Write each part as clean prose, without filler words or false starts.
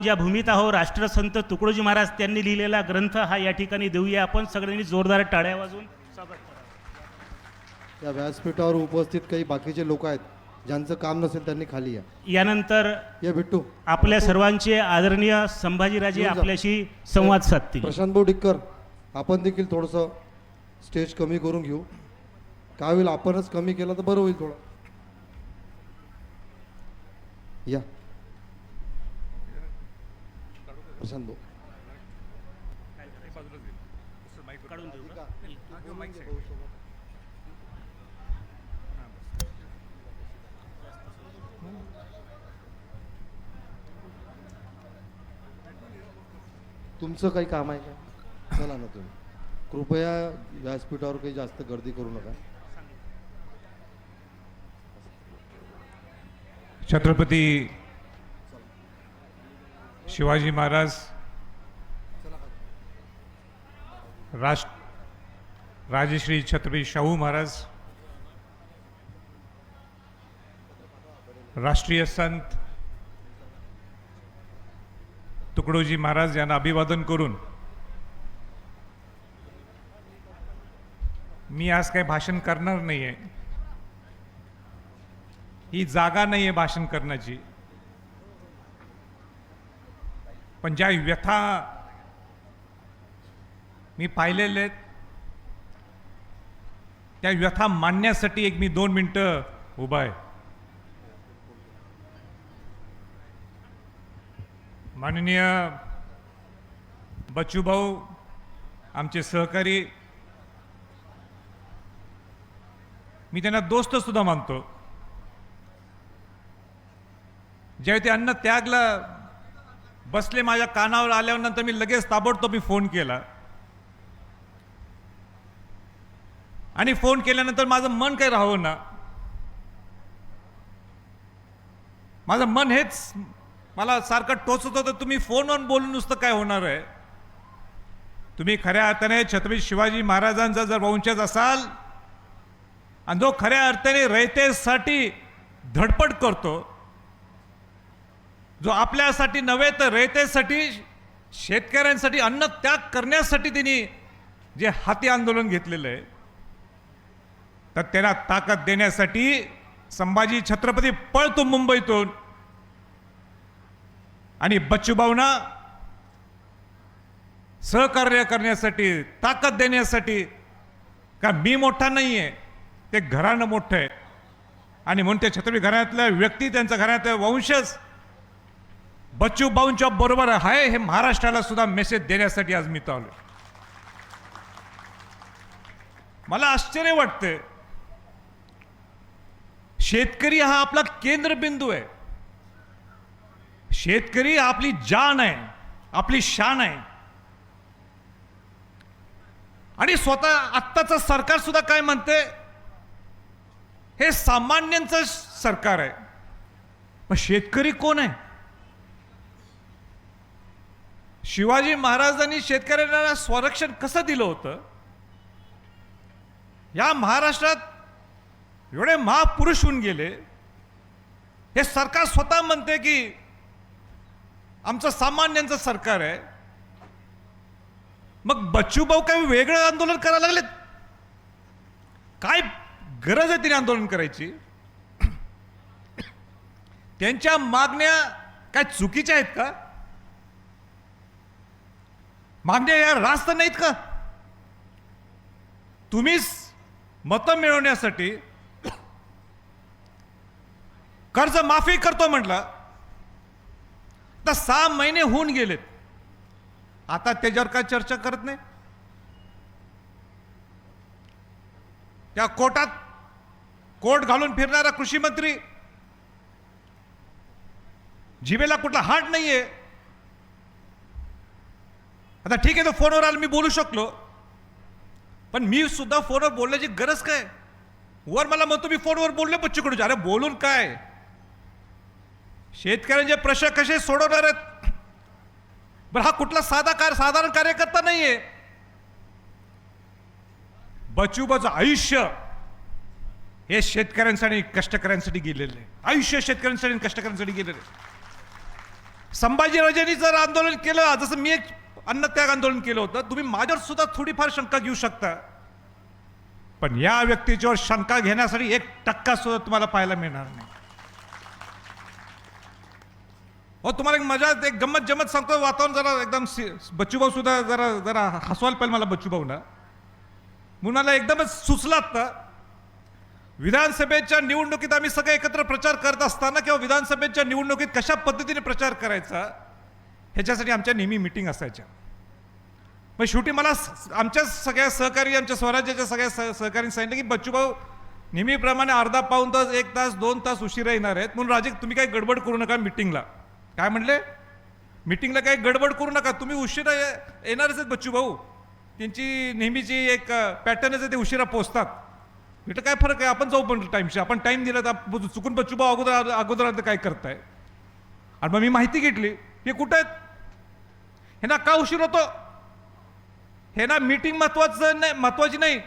ज्या भूमीत आहो राष्ट्रसंत तुकडोजी महाराज त्यांनी लिहिलेला ग्रंथ हा या ठिकाणी देऊया आपण सगळ्यांनी जोरदार टाळ्या वाजवून स्वागत करा। या व्यासपीठावर उपस्थित काही बाकीचे लोक आहेत ज्यांचं काम नसेल त्यांनी खाली या। यानंतर या बिट्टू आपल्या सर्वांचे आदरणीय संभाजीराजे आपल्याशी संवाद साधतील। प्रशांत भाऊ डिक्कर आपण देखील थोडंसं स्टेज कमी करून घेऊ, काय होईल आपणच कमी केलं तर बरं होईल थोडं। या प्रशांत भाऊ तुमचं काही काम आहे का? चला ना तुम्ही कृपया व्यासपीठावर काही जास्त गर्दी करू नका। छत्रपती शिवाजी महाराज राजश्री छत्रपती शाहू महाराज राष्ट्रीय संत तुकडोजी महाराज यांना अभिवादन करून मी आज काही भाषण करणार नाही आहे। ही जागा नाही आहे भाषण करण्याची, पण ज्या व्यथा मी पाहिलेल्या आहेत त्या व्यथा मांडण्यासाठी एक मी 2 मिनिटं उभा आहे। माननीय बच्चू भाऊ आमचे सहकारी, मी त्यांना दोस्त सुद्धा मानतो। ज्यावेळी ते अन्न त्यागला बसले माझ्या कानावर आल्यावर नंतर मी लगेच ताबडतोब फोन केला आणि फोन केल्यानंतर माझं मन काही राहावं ना, माझं मन हेच मला सारखं टोचत होतं, तुम्ही फोनवर बोलून नुसतं काय होणार आहे? तुम्ही खऱ्या अर्थाने छत्रपती शिवाजी महाराजांचा जर वंशज असाल आणि जो खऱ्या अर्थाने रयतेसाठी धडपड करतो, जो आपल्यासाठी नव्हे तर रयतेसाठी शेतकऱ्यांसाठी अन्न त्याग करण्यासाठी त्यांनी जे हाती आंदोलन घेतलेलं आहे, तर त्यांना ताकद देण्यासाठी संभाजी छत्रपती पळतो मुंबईतून आणि बच्चूभाऊंना सहकार्य करण्यासाठी ताकद देण्यासाठी, का मी मोठा नाही आहे, ते घराणं मोठं आहे आणि म्हणून ते छत्रपती घराण्यातल्या व्यक्ती त्यांच्या घराण्यातले वंशज बच्चूभाऊंच्या बरोबर आहे हे महाराष्ट्राला सुद्धा मेसेज देण्यासाठी आज मी तो आलो। मला आश्चर्य वाटते, शेतकरी हा आपला केंद्रबिंदू आहे, शेतकरी आपली जान आहे, आपली शान आहे आणि स्वतः आत्ताचं सरकार सुद्धा काय म्हणते, हे सामान्यांचं सरकार आहे। पण शेतकरी कोण आहे? शिवाजी महाराजांनी शेतकऱ्यांना स्वरक्षण कसं दिलं होतं? या महाराष्ट्रात एवढे महापुरुष होऊन गेले, हे सरकार स्वतः म्हणते की आमचं सामान्यांचं सरकार आहे। मग बच्चूभाऊ काय वेगळं आंदोलन करायला लागलेत? काय गरज आहे तिने आंदोलन करायची? त्यांच्या मागण्या काय चुकीच्या आहेत का? मागण्या या रास्त नाहीत का? तुम्हीच मतं मिळवण्यासाठी कर्ज माफी करतो म्हटलं तर 6 महिने होऊन गेलेत, आता त्याच्यावर काय चर्चा करत नाही? त्या कोट घालून फिरणारा कृषी मंत्री, जिभेला कुठला हाड नाहीये। आता ठीक आहे, तो फोनवर आला, मी बोलू शकलो, पण मी सुद्धा फोनवर बोलण्याची गरज काय? वर मला म्हणतो मी फोनवर बोललो बच्चूकडून, अरे बोलून काय? शेतकऱ्यांचे प्रश्न कसे सोडवणार आहेत? बरं, हा कुठला साधारण कार्यकर्ता नाहीये। बच्चूबाचं आयुष्य हे शेतकऱ्यांसाठी कष्टकऱ्यांसाठी गेलेलं आहे, आयुष्य शेतकऱ्यांसाठी कष्टकऱ्यांसाठी गेलेलं आहे। संभाजीराजांनी जर आंदोलन केलं, जसं मी एक अन्नत्याग आंदोलन केलं होतं, तुम्ही माझ्यावर सुद्धा थोडीफार शंका घेऊ शकता, पण या व्यक्तीच्यावर शंका घेण्यासाठी 1% सुद्धा तुम्हाला पाहायला मिळणार नाही. तुम्हाला एक मजा, एक गंमत जमत सांगतो. वातावरण जरा एकदम बच्चूभाऊ सुद्धा जरा हसवायला पाहिजे मला बच्चूभाऊना. म्हणून मला एकदमच सुचलं आता, विधानसभेच्या निवडणुकीत आम्ही सगळे एकत्र प्रचार करत असताना किंवा विधानसभेच्या निवडणुकीत कशा पद्धतीने प्रचार करायचा ह्याच्यासाठी आमच्या नेहमी मीटिंग असायच्या. मग शेवटी मला आमच्या सगळ्या सहकारी, आमच्या स्वराज्याच्या सगळ्या सहकाऱ्यांनी सांगितलं की बच्चूभाऊ नेहमीप्रमाणे अर्धा पाऊण तास, 1 तास, 2 तास उशिरा येणार आहेत, म्हणून राजे तुम्ही काही गडबड करू नका मीटिंगला. काय म्हणले? मीटिंगला काही गडबड करू नका, तुम्ही उशिरा येणारच आहेत बच्चूभाऊ, त्यांची नेहमीची एक पॅटर्नच आहे, ते उशिरा पोहोचतात. म्हटलं काय फरक आहे, आपण जाऊ पण टाईमशी, आपण टाईम दिला तर चुकून बच्चूभाऊ अगोदर काय करताय. आणि मग मी माहिती घेतली हे कुठं आहेत, हे ना का उशीर होतो, हे ना मीटिंग महत्वाची नाही,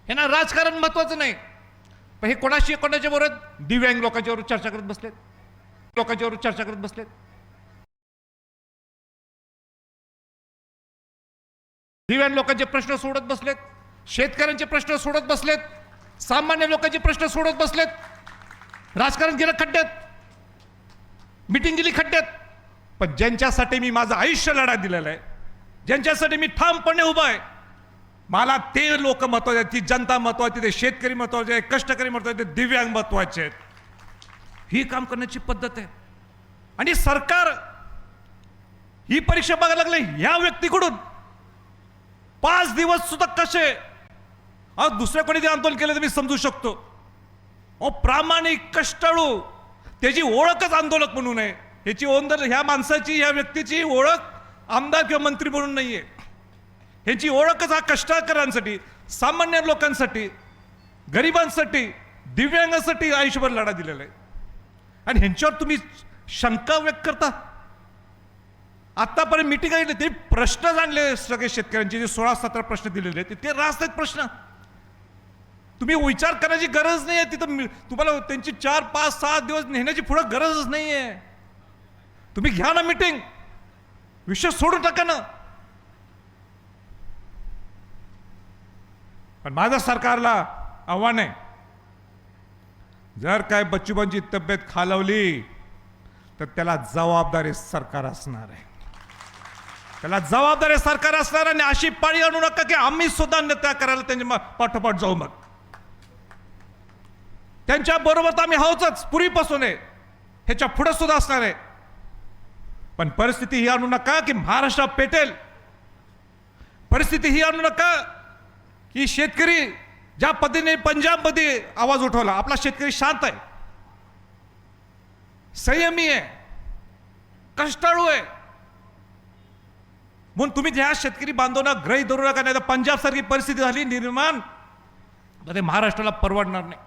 हे ना राजकारण महत्वाचं नाही, पण हे कोणाच्या बरोबर दिव्यांग लोकांच्या बरोबर चर्चा करत बसलेत, दिव्यांग लोकांचे प्रश्न सोडत बसलेत, शेतकऱ्यांचे प्रश्न सोडत बसलेत, सामान्य लोकांचे प्रश्न सोडत बसलेत. राजकारण गेलं खड्ड्यात, मीटिंग गेली खड्ड्यात. पण ज्यांच्यासाठी मी माझं आयुष्य लढा दिलेलं आहे, ज्यांच्यासाठी मी ठामपणे उभा आहे, मला ते लोक महत्वाचे आहेत, ती जनता महत्वाची, ते शेतकरी महत्वाचे आहेत, कष्टकरी महत्वाचे, ते दिव्यांग महत्वाचे आहेत. ही काम करण्याची पद्धत आहे. आणि सरकार ही परीक्षा बघायला लागले या व्यक्तीकडून 5 दिवस सुद्धा कसे. दुसऱ्या कोणी ते आंदोलन केलं तर मी समजू शकतो. प्रामाणिक कष्टाळू, त्याची ओळखच आंदोलक म्हणून आहे. ह्याची ह्या माणसाची, ह्या व्यक्तीची ओळख आमदार किंवा मंत्री म्हणून नाहीये. ह्याची ओळखच हा कष्टकऱ्यांसाठी, सामान्य लोकांसाठी, गरिबांसाठी, दिव्यांगांसाठी आयुष्यभर लढा दिलेला आहे. आणि ह्यांच्यावर तुम्ही शंका व्यक्त करता. आतापर्यंत मिटिंग आहे ते प्रश्न जाणले सगळे शेतकऱ्यांचे, जे 16-17 प्रश्न दिलेले आहेत ते रास्त आहेत प्रश्न. तुम्ही विचार करण्याची गरज नाही आहे तिथं. तुम्हाला त्यांची 4, 5, 6 दिवस नेण्याची पुढे गरजच नाही आहे. तुम्ही घ्या ना मिटिंग, विषय सोडून टाका ना. पण माझं सरकारला आव्हान आहे, जर काय बच्चूभाऊंची तब्येत खालवली तर त्याला जबाबदारी सरकार असणार आहे. त्याला जबाबदारी सरकार असणार. आणि अशी पाळी आणू नका की आम्ही सुद्धा त्या करायला त्यांच्या पाठोपाठ जाऊ. मग त्यांच्या बरोबर तर आम्ही आहोतच पूर्वीपासून आहे, ह्याच्या पुढे सुद्धा असणार आहे. पण परिस्थिती ही आणू नका की महाराष्ट्र पेटेल. परिस्थिती ही आणू नका की शेतकरी ज्या पद्धतीने पंजाबमध्ये आवाज उठवला, आपला शेतकरी शांत आहे, संयमी आहे, कष्टाळू आहे, म्हणून तुम्ही ह्या शेतकरी बांधवांना गृहीत धरू नका. नाही तर पंजाब सारखी परिस्थिती झाली निर्माण तर ते महाराष्ट्राला परवडणार नाही.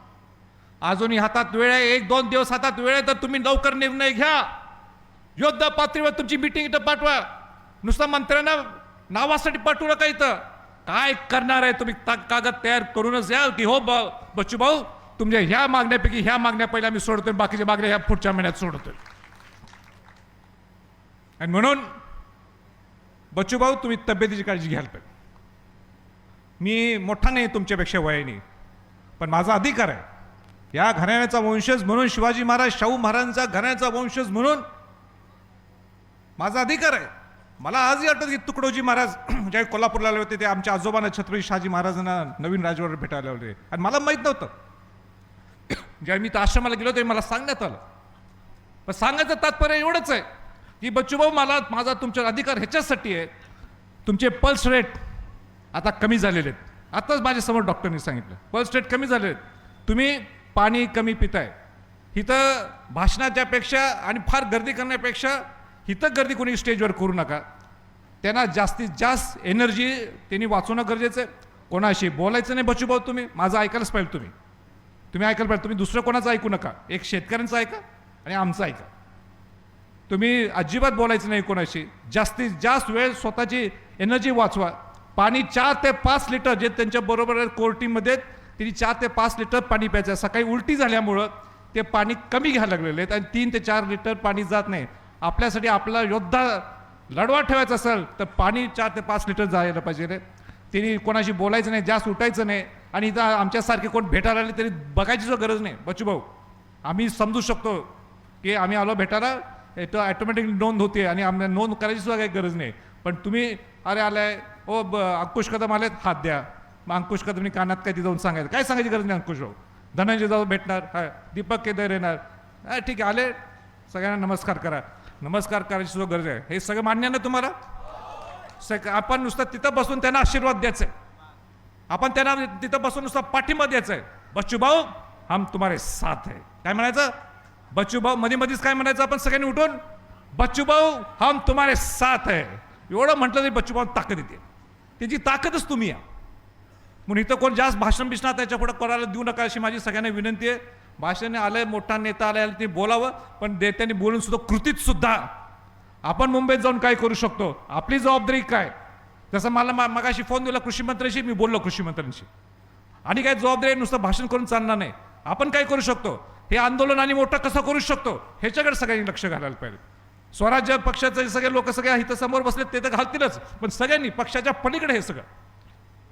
अजूनही हातात वेळ आहे, 1-2 दिवस हातात वेळ आहे, तर तुम्ही लवकर निर्णय घ्या. योद्धा पातळीवर तुमची मीटिंग इथं पाठवा. नुसतं मंत्र्यांना नावासाठी पाठवू नका. इथं काय करणार आहे तुम्ही कागद तयार करूनच या की हो बच्चू भाऊ तुमच्या ह्या मागण्यापैकी ह्या मागण्या पहिल्या मी सोडतोय, बाकीच्या मागण्या ह्या पुढच्या महिन्यात सोडतोय. आणि म्हणून बच्चू भाऊ तुम्ही तब्येतीची काळजी घ्यायला पाहिजे. मी मोठा नाही तुमच्यापेक्षा वयाने, पण माझा अधिकार आहे. या घराण्याचा वंशज म्हणून, शिवाजी महाराज शाहू महाराजांचा घराण्याचा वंशज म्हणून माझा अधिकार आहे. मला आजही आठवत की तुकडोजी महाराज ज्या कोल्हापूरला आले होते, ते आमच्या आजोबांना छत्रपती शहाजी महाराजांना नवीन राजवाडा भेटायला होते. आणि मला माहीत नव्हतं, ज्यावेळी मी त्या आश्रमाला गेलो ते मला सांगण्यात आलं. पण सांगायचं तात्पर्य एवढंच आहे की बच्चूभाऊ माझा तुमचा अधिकार ह्याच्यासाठी आहे, तुमचे पल्स रेट आता कमी झालेले आहेत. आताच माझ्यासमोर डॉक्टरनी सांगितलं पल्स रेट कमी झालेले आहेत, तुम्ही पाणी कमी पिताय. इथं भाषणाच्या पेक्षा आणि फार गर्दी करण्यापेक्षा इथं गर्दी कोणी स्टेजवर करू नका. त्यांना जास्तीत जास्त एनर्जी त्यांनी वाचवणं गरजेचं आहे. कोणाशी बोलायचं नाही बच्चूभाऊ, तुम्ही माझं ऐकायलाच पाहिजे. तुम्ही ऐकायला पाहिजे. तुम्ही दुसरं कोणाचं ऐकू नका. एक शेतकऱ्यांचं ऐका आणि आमचं ऐका. तुम्ही अजिबात बोलायचं नाही कोणाशी. जास्तीत जास्त वेळ स्वतःची एनर्जी वाचवा. पाणी 4 ते 5 लिटर, जे त्यांच्या बरोबर कोर्टीमध्ये त्यांनी 4 ते 5 लिटर पाणी प्यायचं. सकाळी उलटी झाल्यामुळं ते पाणी कमी घ्यायला लागलेले आहेत आणि 3 ते 4 लिटर पाणी जात नाही. आपल्यासाठी आपला योद्धा लढवा ठेवायचा असेल तर पाणी 4 ते 5 लिटर जायला पाहिजे रे. तिने कोणाशी बोलायचं नाही, जास्त उठायचं नाही. आणि इथं आमच्यासारखे कोण भेटायला आले तरी बघायची सुद्धा गरज नाही. बच्चू भाऊ, आम्ही समजू शकतो की आम्ही आलो भेटायला, इथं ॲटोमॅटिकली नोंद होते आणि आम्हाला नोंद करायची सुद्धा काही गरज नाही. पण तुम्ही अरे आलाय ओ अंकुश कदम आलेत, हात द्या. मग अंकुश कदमनी कानात काय ती जाऊन सांगायचं, काय सांगायची गरज नाही. अंकुश भाऊ धनंजय जाऊन भेटणार, हा दीपक केदार येणार, हा ठीक आहे आले, सगळ्यांना नमस्कार करा. नमस्कार करायची सुद्धा गरज आहे. हे सगळं मान्य ना तुम्हाला? आपण नुसतं तिथं बसून त्यांना आशीर्वाद द्यायचा आहे, आपण त्यांना तिथं बसून नुसतं पाठिंबा द्यायचा आहे. बच्चू भाऊ हम तुम्हारे साथ है, काय म्हणायचं? बच्चू भाऊ मध्ये मध्येच काय म्हणायचं आपण सगळ्यांनी उठून? बच्चू भाऊ हम तुम्हारे साथ है. एवढं म्हटलं तरी बच्चू भाऊ ताकद येते. त्याची ताकदच तुम्ही या. म्हणून इथं कोण जास्त भाषण बिषणा त्याच्या पुढे करायला देऊ नका अशी माझी सगळ्यांना विनंती आहे. भाषण आलंय, मोठा नेता आलाय, ते बोलावं, पण त्यांनी बोलून सुद्धा कृतीत सुद्धा आपण मुंबईत जाऊन काय करू शकतो, आपली जबाबदारी काय. जसं मला मगाशी फोन दिला कृषी मंत्र्यांशी, मी बोललो कृषी मंत्र्यांशी. आणि काय जबाबदारी नुसतं भाषण करून चालणार नाही. आपण काय करू शकतो, हे आंदोलन आणि मोठं कसं करू शकतो, ह्याच्याकडे सगळ्यांनी लक्ष घालायला पाहिजे. स्वराज्य पक्षाचे सगळे लोक सगळे इथं समोर बसले ते तर घालतीलच, पण सगळ्यांनी पक्षाच्या पलीकडे हे सगळं,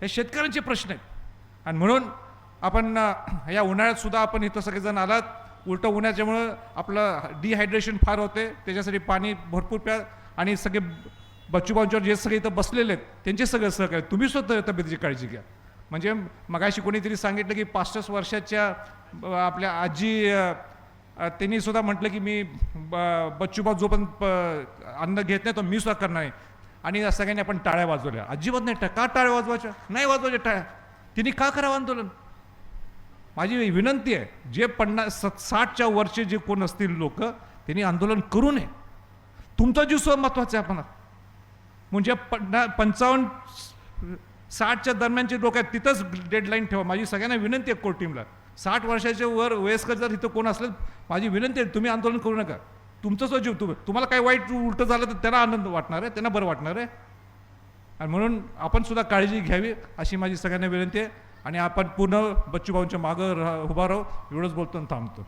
हे शेतकऱ्यांचे प्रश्न आहेत. आणि म्हणून आपण या उन्हाळ्यात सुद्धा आपण इथं सगळेजण आलात. उलटं उन्हाच्यामुळं आपलं डिहायड्रेशन फार होते, त्याच्यासाठी पाणी भरपूर प्या. आणि सगळे बच्चूभाऊंच्यावर जे सगळे इथं बसलेले आहेत त्यांचे सगळं सहकार्य, तुम्ही स्वतः तब्येतीची काळजी घ्या. म्हणजे मगाशी कोणीतरी सांगितलं की 65 वर्षाच्या आपल्या आजी, त्यांनी सुद्धा म्हटलं की मी बच्चूभाऊ जो पण अन्न घेत नाही तो मी सुद्धा करणार नाही. आणि सगळ्यांनी आपण टाळ्या वाजवल्या. अजिबात नाही, का टाळ्या वाजवायच्या नाही, वाजवायच्या टाळ्या. तिने का करावं आंदोलन? माझी विनंती आहे, जे 50-60च्या वरचे जे कोण असतील लोक त्यांनी आंदोलन करू नये. तुमचा जीव सुद्धा महत्वाचा आहे. आपण म्हणजे 55-60च्या दरम्यानचे लोक आहेत तिथंच डेडलाईन ठेवा. माझी सगळ्यांना विनंती आहे कोर टीमला, 60 वर्षाच्या वर वयस्कर जर इथं कोण असलं, माझी विनंती आहे तुम्ही आंदोलन करू नका. तुमचं सुद्धा जीव, तुम्हाला काही वाईट उलटं झालं तर त्यांना आनंद वाटणार आहे, त्यांना बरं वाटणार आहे. आणि म्हणून आपण सुद्धा काळजी घ्यावी अशी माझी सगळ्यांना विनंती आहे. आणि आपण पूर्ण बच्चूभाऊंच्या मागं उभा राहू. एवढंच बोलतो आणि थांबतो.